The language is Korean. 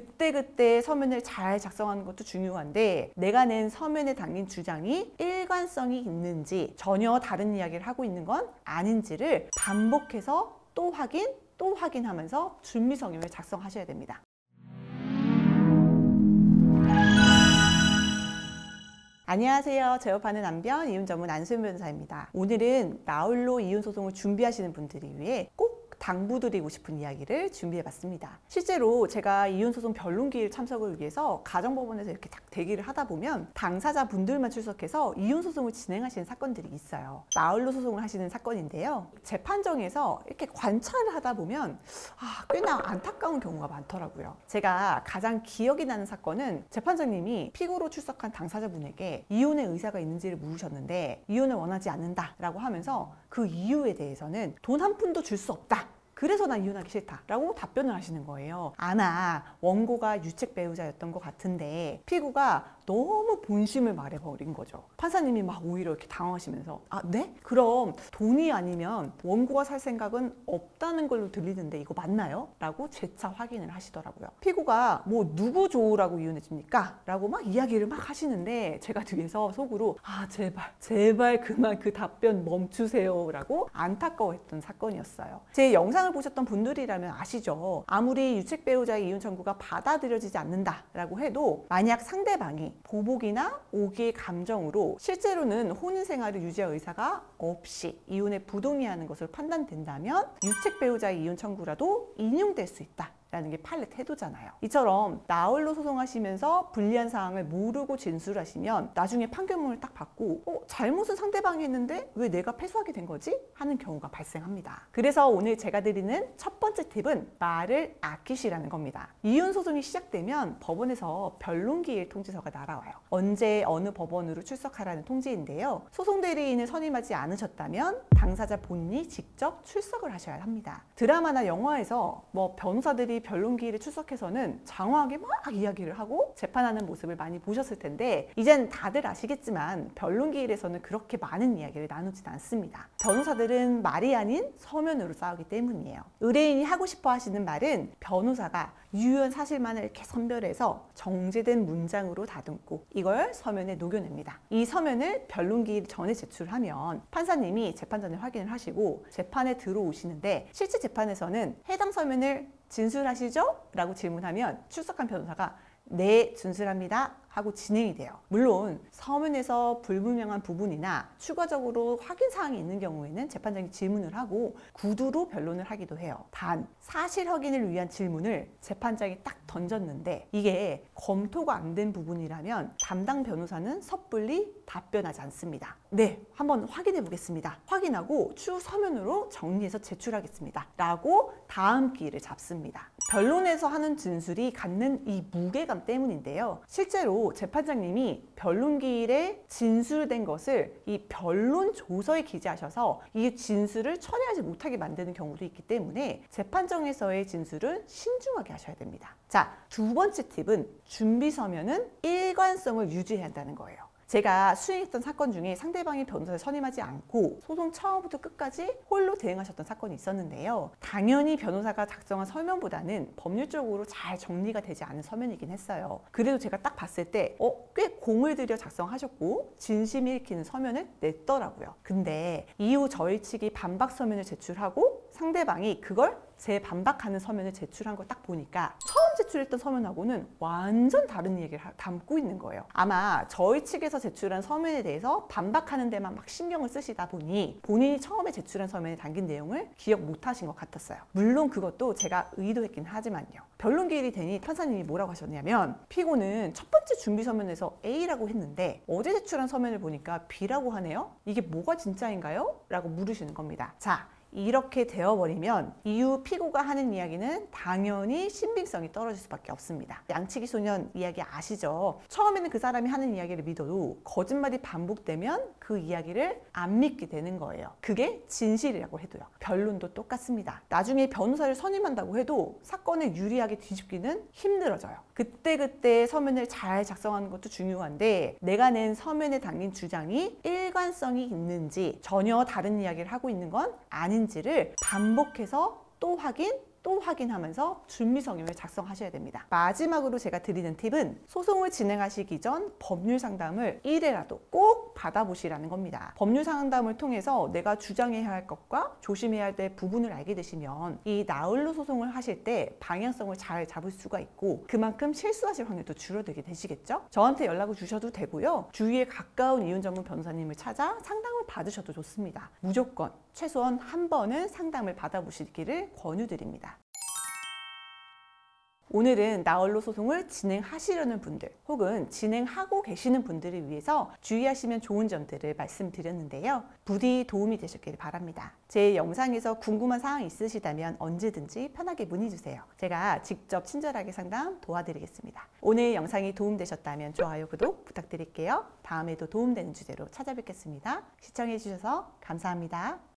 그때그때 서면을 잘 작성하는 것도 중요한데 내가 낸 서면에 담긴 주장이 일관성이 있는지 전혀 다른 이야기를 하고 있는 건 아닌지를 반복해서 또 확인하면서 준비 성명을 작성하셔야 됩니다. 안녕하세요. 제업하는 남편 이혼 전문 안수연 변호사입니다. 오늘은 나홀로 이혼 소송을 준비하시는 분들을 위해 꼭 당부드리고 싶은 이야기를 준비해봤습니다. 실제로 제가 이혼소송 변론기일 참석을 위해서 가정법원에서 이렇게 딱 대기를 하다 보면 당사자분들만 출석해서 이혼소송을 진행하시는 사건들이 있어요. 나홀로 소송을 하시는 사건인데요. 재판정에서 이렇게 관찰을 하다 보면 꽤나 안타까운 경우가 많더라고요. 제가 가장 기억이 나는 사건은 재판장님이 피고로 출석한 당사자분에게 이혼의 의사가 있는지를 물으셨는데 이혼을 원하지 않는다라고 하면서 그 이유에 대해서는 돈 한 푼도 줄 수 없다. 그래서 난 이혼하기 싫다라고 답변을 하시는 거예요. 아마 원고가 유책 배우자였던 것 같은데 피고가 너무 본심을 말해버린 거죠. 판사님이 막 오히려 이렇게 당황하시면서 네? 그럼 돈이 아니면 원고가 살 생각은 없다는 걸로 들리는데 이거 맞나요? 라고 재차 확인을 하시더라고요. 피고가 뭐 누구 좋으라고 이혼해 줍니까? 라고 막 이야기를 막 하시는데 제가 뒤에서 속으로 제발 그만 그 답변 멈추세요 라고 안타까워했던 사건이었어요. 제 영상을 보셨던 분들이라면 아시죠? 아무리 유책 배우자의 이혼 청구가 받아들여지지 않는다라고 해도 만약 상대방이 보복이나 오기의 감정으로 실제로는 혼인 생활을 유지할 의사가 없이 이혼에 부동의하는 것으로 판단된다면 유책 배우자의 이혼 청구라도 인용될 수 있다. 라는 게 판례 태도잖아요. 이처럼 나홀로 소송하시면서 불리한 사항을 모르고 진술하시면 나중에 판결문을 딱 받고 잘못은 상대방이 했는데 왜 내가 패소하게 된 거지? 하는 경우가 발생합니다. 그래서 오늘 제가 드리는 첫 번째 팁은 말을 아끼시라는 겁니다. 이혼 소송이 시작되면 법원에서 변론기일 통지서가 날아와요. 언제 어느 법원으로 출석하라는 통지인데요. 소송 대리인을 선임하지 않으셨다면 당사자 본인이 직접 출석을 하셔야 합니다. 드라마나 영화에서 변호사들이 변론기일에 출석해서는 장황하게 막 이야기를 하고 재판하는 모습을 많이 보셨을 텐데 이젠 다들 아시겠지만 변론기일에서는 그렇게 많은 이야기를 나누진 않습니다. 변호사들은 말이 아닌 서면으로 싸우기 때문이에요. 의뢰인이 하고 싶어 하시는 말은 변호사가 유효한 사실만을 이렇게 선별해서 정제된 문장으로 다듬고 이걸 서면에 녹여냅니다. 이 서면을 변론기일 전에 제출하면 판사님이 재판 전에 확인을 하시고 재판에 들어오시는데 실제 재판에서는 해당 서면을 진술하시죠? 라고 질문하면 출석한 변호사가 네, 진술합니다 하고 진행이 돼요. 물론 서면에서 불분명한 부분이나 추가적으로 확인사항이 있는 경우에는 재판장이 질문을 하고 구두로 변론을 하기도 해요. 단 사실 확인을 위한 질문을 재판장이 딱 던졌는데 이게 검토가 안 된 부분이라면 담당 변호사는 섣불리 답변하지 않습니다. 네, 한번 확인해 보겠습니다. 확인하고 추후 서면으로 정리해서 제출하겠습니다. 라고 다음 기일을 잡습니다. 변론에서 하는 진술이 갖는 이 무게감 때문인데요. 실제로 재판장님이 변론기일에 진술된 것을 이 변론 조서에 기재하셔서 이 진술을 철회하지 못하게 만드는 경우도 있기 때문에 재판정에서의 진술은 신중하게 하셔야 됩니다. 자, 두 번째 팁은 준비 서면은 일관성을 유지해야 한다는 거예요. 제가 수행했던 사건 중에 상대방이 변호사를 선임하지 않고 소송 처음부터 끝까지 홀로 대응하셨던 사건이 있었는데요. 당연히 변호사가 작성한 서면보다는 법률적으로 잘 정리가 되지 않은 서면이긴 했어요. 그래도 제가 딱 봤을 때 꽤 공을 들여 작성하셨고 진심이 읽히는 서면을 냈더라고요. 근데 이후 저희 측이 반박 서면을 제출하고 상대방이 그걸 재반박하는 서면을 제출한 걸 딱 보니까 처음 제출했던 서면하고는 완전 다른 얘기를 담고 있는 거예요. 아마 저희 측에서 제출한 서면에 대해서 반박하는 데만 막 신경을 쓰시다 보니 본인이 처음에 제출한 서면에 담긴 내용을 기억 못 하신 것 같았어요. 물론 그것도 제가 의도했긴 하지만요. 변론기일이 되니 판사님이 뭐라고 하셨냐면 피고는 첫 번째 준비 서면에서 A라고 했는데 어제 제출한 서면을 보니까 B라고 하네요? 이게 뭐가 진짜인가요? 라고 물으시는 겁니다. 자, 이렇게 되어버리면 이후 피고가 하는 이야기는 당연히 신빙성이 떨어질 수밖에 없습니다. 양치기 소년 이야기 아시죠? 처음에는 그 사람이 하는 이야기를 믿어도 거짓말이 반복되면 그 이야기를 안 믿게 되는 거예요. 그게 진실이라고 해도요. 변론도 똑같습니다. 나중에 변호사를 선임한다고 해도 사건을 유리하게 뒤집기는 힘들어져요. 그때그때 서면을 잘 작성하는 것도 중요한데 내가 낸 서면에 담긴 주장이 일관성이 있는지 전혀 다른 이야기를 하고 있는 건 아닌지를 반복해서 또 또 확인하면서 준비 성명을 작성하셔야 됩니다. 마지막으로 제가 드리는 팁은 소송을 진행하시기 전 법률 상담을 1회라도 꼭 받아보시라는 겁니다. 법률 상담을 통해서 내가 주장해야 할 것과 조심해야 될 부분을 알게 되시면 이 나홀로 소송을 하실 때 방향성을 잘 잡을 수가 있고 그만큼 실수하실 확률도 줄어들게 되시겠죠? 저한테 연락을 주셔도 되고요. 주위에 가까운 이혼 전문 변호사님을 찾아 상담을 받으셔도 좋습니다. 무조건 최소한 한 번은 상담을 받아보시기를 권유드립니다. 오늘은 나홀로 소송을 진행하시려는 분들 혹은 진행하고 계시는 분들을 위해서 주의하시면 좋은 점들을 말씀드렸는데요. 부디 도움이 되셨길 바랍니다. 제 영상에서 궁금한 사항이 있으시다면 언제든지 편하게 문의주세요. 제가 직접 친절하게 상담 도와드리겠습니다. 오늘 영상이 도움되셨다면 좋아요, 구독 부탁드릴게요. 다음에도 도움되는 주제로 찾아뵙겠습니다. 시청해주셔서 감사합니다.